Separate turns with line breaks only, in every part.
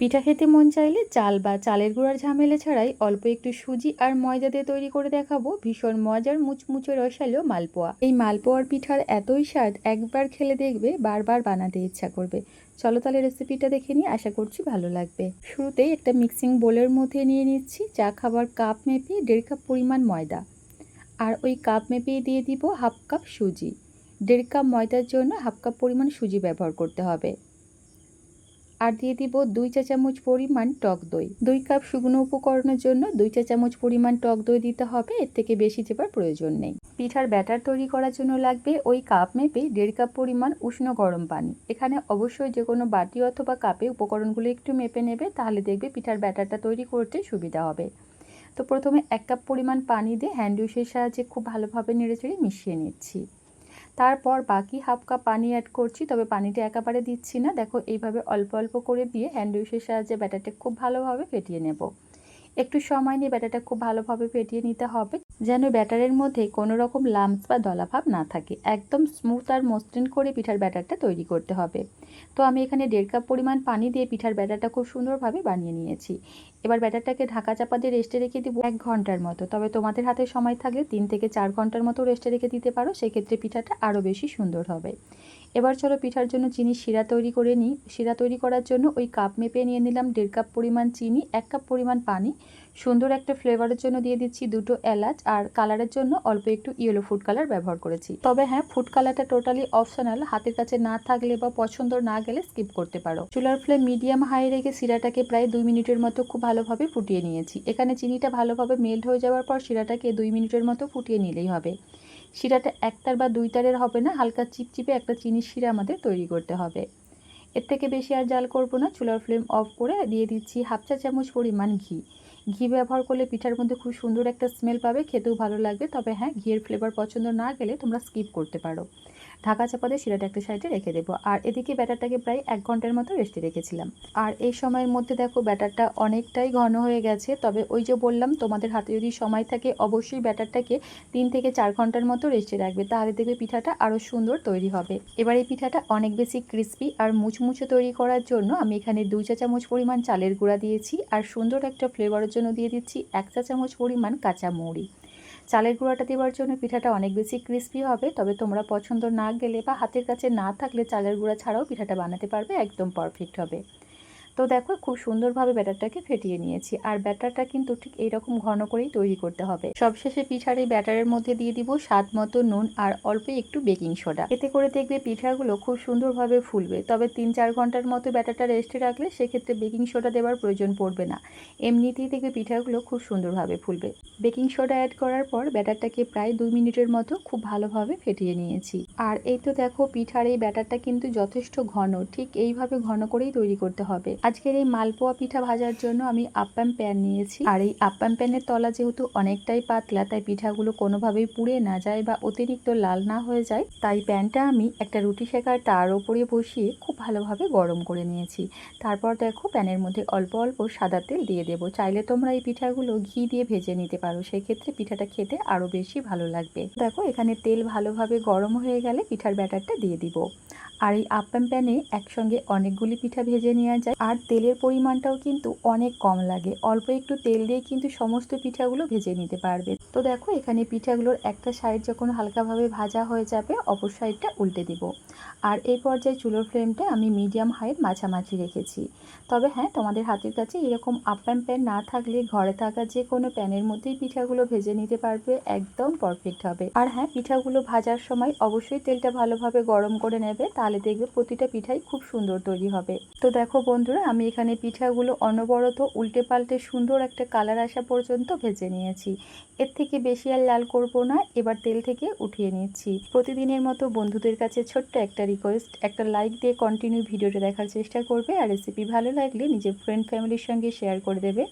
পিঠা খেতে মন চাইলে চাল বা চালের গুঁড়ার ঝামেলা ছাড়াই অল্প একটু সুজি আর ময়দা দিয়ে তৈরি করে দেখাবো ভীষণ মজার মুচমুচে রসালো মালপোয়া। এই মালপোয়ার পিঠার এতই স্বাদ, একবার খেলে দেখবে বারবার বানাতে ইচ্ছা করবে। চলো তাহলে রেসিপিটা দেখে নিই, আশা করছি ভালো লাগবে। শুরুতেই একটা মিক্সিং বোলের মধ্যে নিয়ে নিচ্ছি চা খাবার কাপ মেপে 1.5 কাপ পরিমাণ ময়দা, আর ওই কাপ মেপে দিয়ে দিব হাফ কাপ সুজি। 1.5 কাপ ময়দার জন্য হাফ কাপ পরিমাণ সুজি ব্যবহার করতে হবে। আর দিয়ে দিব 2 চা চামচ পরিমাণ টক দই। 2 কাপ শুকনো উপকরণের জন্য 2 চা চামচ পরিমাণ টক দই দিতে হবে, এর থেকে বেশি দেবার প্রয়োজন নেই। পিঠার ব্যাটার তৈরি করার জন্য লাগবে ওই কাপ মেপে 1.5 কাপ পরিমাণ উষ্ণ গরম পানি। এখানে অবশ্যই যে কোনো বাটি অথবা কাপে উপকরণগুলো একটু মেপে নেবে, তাহলে দেখবে পিঠার ব্যাটারটা তৈরি করতে সুবিধা হবে। তো প্রথমে 1 কাপ পরিমাণ পানি দিয়ে হ্যান্ড উইশের সাহায্যে খুব ভালোভাবে নেড়েচেড়ে মিশিয়ে নিচ্ছি। তারপর বাকি হাফ কাপ পানি অ্যাড করছি, তবে পানিটা একেবারে দিচ্ছি না। দেখো এইভাবে অল্প অল্প করে দিয়ে হ্যান্ড উইশের সাহায্যে ব্যাটারটা খুব ভালোভাবে ফেটিয়ে নেব। একটু সময় নিয়ে ব্যাটারটা খুব ভালোভাবে ফেটিয়ে নিতে হবে, যেন ব্যাটারের মধ্যে কোনো রকম লাম্পস বা দলাভাব না থাকে। একদম স্মুথ আর মসৃণ করে পিঠার ব্যাটারটা তৈরি করতে হবে। তো আমি এখানে 1.5 কাপ পরিমাণ পানি দিয়ে পিঠার ব্যাটারটা খুব সুন্দরভাবে বানিয়ে নিয়েছি। এবার ব্যাটারটাকে ঢাকা চাপা দিয়ে রেস্টে রেখে দিব 1 ঘন্টার মতো। তবে তোমাদের হাতে সময় থাকলে 3 থেকে 4 ঘন্টার মতো রেস্টে রেখে দিতে পারো, সেক্ষেত্রে পিঠাটা আরও বেশি সুন্দর হবে। এবার চলো পিঠার জন্য চিনির শিরা তৈরি করে নিই। শিরা তৈরি করার জন্য ওই কাপ মেপে নিয়ে নিলাম 1.5 কাপ পরিমাণ চিনি, 1 কাপ পরিমাণ পানি। সুন্দর একটা ফ্লেভারের জন্য দিয়ে দিচ্ছি 2টো এলাচ, আর কালারের জন্য অল্প একটু ইয়েলো ফুড কালার ব্যবহার করেছি। তবে হ্যাঁ, ফুড কালারটা টোটালি অপশনাল, হাতের কাছে না থাকলে বা পছন্দ না গেলে স্কিপ করতে পারো। চুলার ফ্লেম মিডিয়াম হাই রেখে শিরাটাকে প্রায় 2 মিনিটের মতো খুব ভালোভাবে ফুটিয়ে নিয়েছি। এখানে চিনিটা ভালোভাবে মেল্ট হয়ে যাওয়ার পর শিরাটাকে 2 মিনিটের মতো ফুটিয়ে নিলেই হবে। শিরাটা একতার বা 2 তারের হবে না, হালকা চিপচিপে একটা চিনির শিরা আমাদের তৈরি করতে হবে। এর থেকে বেশি আর জাল করব না। চুলার ফ্লেম অফ করে দিয়ে দিচ্ছি হাফ চা চামচ পরিমাণ ঘি। ঘি ব্যবহার করলে পিঠার মধ্যে খুব সুন্দর একটা স্মেল পাবে, খেতেও ভালো লাগবে। তবে হ্যাঁ, ঘিয়ের ফ্লেভার পছন্দ না গেলে তোমরা স্কিপ করতে পারো। ঢাকা চাপা দিয়ে শিরাটা একটা সাইডে রেখে দেবো। আর এদিকে ব্যাটারটাকে প্রায় 1 ঘন্টার মতো রেস্টে রেখেছিলাম। আর এই সময়ের মধ্যে দেখো ব্যাটারটা অনেকটাই ঘন হয়ে গেছে। তবে ওই যে বললাম, তোমাদের হাতে যদি সময় থাকে অবশ্যই ব্যাটারটাকে 3 থেকে 4 ঘন্টার মতো রেস্টে রাখবে, তাহলে দেখবে পিঠাটা আরও সুন্দর তৈরি হবে। এবার এই পিঠাটা অনেক বেশি ক্রিস্পি আর মুচমুচে তৈরি করার জন্য আমি এখানে 2 চা চামচ পরিমাণ চালের গুঁড়া দিয়েছি, আর সুন্দর একটা ফ্লেভারের জন্য দিয়ে দিচ্ছি 1 চা চামচ পরিমাণ কাঁচা মৌরি। চালের গুঁড়াটা দেওয়ার জন্য পিঠাটা অনেক বেশি ক্রিস্পি হবে। তবে তোমরা পছন্দ না গেলে বা হাতের কাছে না থাকলে চালের গুঁড়া ছাড়াও পিঠাটা বানাতে পারবে, একদম পারফেক্ট হবে। তো দেখো খুব সুন্দরভাবে ব্যাটারটাকে ফেটিয়ে নিয়েছি, আর ব্যাটারটা কিন্তু ঠিক এইরকম ঘন করেই তৈরি করতে হবে। সবশেষে পিঠার এই ব্যাটারের মধ্যে দিয়ে দিব স্বাদ মতো নুন আর অল্প একটু বেকিং সোডা। এতে করে দেখবে পিঠাগুলো খুব সুন্দরভাবে ফুলবে। তবে 3-4 ঘন্টার মতো ব্যাটারটা রেস্টে রাখলে সেক্ষেত্রে বেকিং সোডা দেওয়ার প্রয়োজন পড়বে না, এমনিতেই দেখবে পিঠাগুলো খুব সুন্দরভাবে ফুলবে। বেকিং সোডা অ্যাড করার পর ব্যাটারটাকে প্রায় 2 মিনিটের মতো খুব ভালোভাবে ফেটিয়ে নিয়েছি। আর এই তো দেখো পিঠার এই ব্যাটারটা কিন্তু যথেষ্ট ঘন, ঠিক এইভাবে ঘন করেই তৈরি করতে হবে। আজকের এই মালপোয়া পিঠা ভাজার জন্য আমি আপ্যাম প্যান নিয়েছি, আর এই আপ্যাম প্যানের তলা যেহেতু অনেকটাই পাতলা, তাই পিঠাগুলো কোনোভাবেই পুড়ে না যায় বা অতিরিক্ত লাল না হয়ে যায়, তাই প্যানটা আমি একটা রুটি সেকার তার ওপরে বসিয়ে খুব ভালোভাবে গরম করে নিয়েছি। তারপর দেখো প্যানের মধ্যে অল্প অল্প সাদা তেল দিয়ে দেবো। চাইলে তোমরা এই পিঠাগুলো ঘি দিয়ে ভেজে নিতে পারো, সেক্ষেত্রে পিঠাটা খেতে আরও বেশি ভালো লাগবে। দেখো এখানে তেল ভালোভাবে গরম হয়ে গেলে পিঠার ব্যাটারটা দিয়ে দিব। আর এই আপ্যাম প্যানে একসঙ্গে অনেকগুলি পিঠা ভেজে নেওয়া যায়, আর তেলের পরিমাণটাও কিন্তু অনেক কম লাগে। অল্প একটু তেল দিয়ে কিন্তু সমস্ত পিঠাগুলো ভেজে নিতে পারবে। তো দেখো এখানে পিঠাগুলোর একটা সাইড যখন হালকাভাবে ভাজা হয়ে যাবে, অপর সাইডটা উল্টে দিব। আর এই পর্যায়ে চুলোর ফ্লেমটা আমি মিডিয়াম হাইয়ের মাঝামাঝি রেখেছি। তবে হ্যাঁ, তোমাদের হাতের কাছে এরকম আপ্যাম প্যান না থাকলে ঘরে থাকা যে কোনো প্যানের মধ্যেই পিঠাগুলো ভেজে নিতে পারবে, একদম পারফেক্ট হবে। আর হ্যাঁ, পিঠাগুলো ভাজার সময় অবশ্যই তেলটা ভালোভাবে গরম করে নেবে, তাহলে দেখবে প্রতিটা পিঠাই খুব সুন্দর তৈরি হবে। তো দেখো বন্ধুরা, আমি এখানে পিঠাগুলো অনবরত উল্টে পাল্টে সুন্দর একটা কালার আসা পর্যন্ত ভেজে নিয়েছি। এর থেকে বেশি আর লাল করব না। এবার তেল থেকে উঠিয়ে নিচ্ছি। প্রতিদিনের মতো বন্ধুদের কাছে ছোট্ট একটা রিকোয়েস্ট, একটা লাইক দিয়ে কন্টিনিউ ভিডিওটা দেখার চেষ্টা করবে, আর রেসিপি ভালো লাগলে নিজের ফ্রেন্ড ফ্যামিলির সঙ্গে শেয়ার করে দেবে।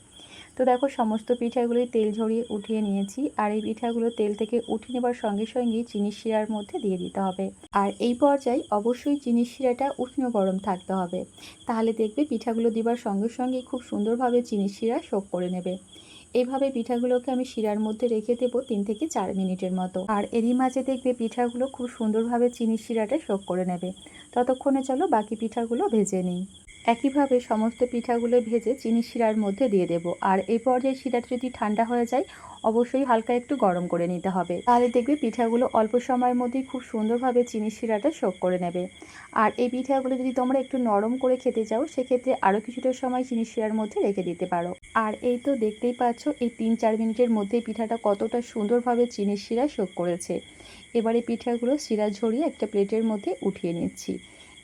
তো দেখো সমস্ত পিঠাগুলোই তেল ঝরিয়ে উঠিয়ে নিয়েছি, আর এই পিঠাগুলো তেল থেকে উঠে নেবার সঙ্গে সঙ্গেই চিনির শিরার মধ্যে দিয়ে দিতে হবে। আর এই পর্যায়ে অবশ্যই চিনির শিরাটা উষ্ণ গরম থাকতে হবে, তাহলে দেখবে পিঠাগুলো দিবার সঙ্গে সঙ্গেই খুব সুন্দরভাবে চিনির শিরা শোক করে নেবে। এইভাবে পিঠাগুলোকে আমি শিরার মধ্যে রেখে দেবো 3 থেকে 4 মিনিটের মতো। আর এরই মাঝে দেখবে পিঠাগুলো খুব সুন্দরভাবে চিনির শিরাটা শোক করে নেবে। ততক্ষণে চলো বাকি পিঠাগুলো ভেজে নিই। একইভাবে সমস্ত পিঠাগুলো ভেজে চিনির শিরার মধ্যে দিয়ে দেব। আর এই পর্যায়ে শিরাটা যদি ঠান্ডা হয়ে যায়, অবশ্যই হালকা একটু গরম করে নিতে হবে। তাহলে দেখবে পিঠাগুলো অল্প সময়ের মধ্যেই খুব সুন্দরভাবে চিনির শিরাটা শোক করে নেবে। আর এই পিঠাগুলো যদি তোমরা একটু নরম করে খেতে চাও, সেক্ষেত্রে আরও কিছুটা সময় চিনির শিরার মধ্যে রেখে দিতে পারো। আর এই তো দেখতেই পাচ্ছ, এই 3-4 মিনিটের মধ্যেই পিঠাটা কতটা সুন্দরভাবে চিনির শিরা শোক করেছে। এবারে পিঠাগুলো শিরা ঝরিয়ে একটা প্লেটের মধ্যে উঠিয়ে নিচ্ছি।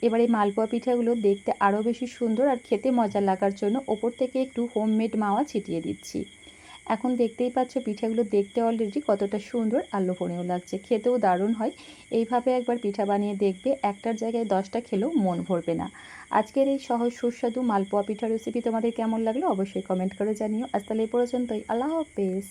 এবারে মালপোয়া পিঠাগুলো দেখতে আরও বেশি সুন্দর আর খেতে মজা লাগার জন্য ওপর থেকে একটু হোমমেড মাওয়া ছিটিয়ে দিচ্ছি। এখন দেখতেই পাচ্ছ পিঠাগুলো দেখতে অলরেডি কতটা সুন্দর আর লোভনীয় লাগছে, খেতেও দারুণ হয়। এইভাবে একবার পিঠা বানিয়ে দেখবে, একটার জায়গায় 10টা খেলেও মন ভরবে না। আজকের এই সহজ সুস্বাদু মালপোয়া পিঠা রেসিপি তোমাদের কেমন লাগলো অবশ্যই কমেন্ট করে জানিও। আজ তাহলে এই পর্যন্তই। আল্লাহ হাফেজ।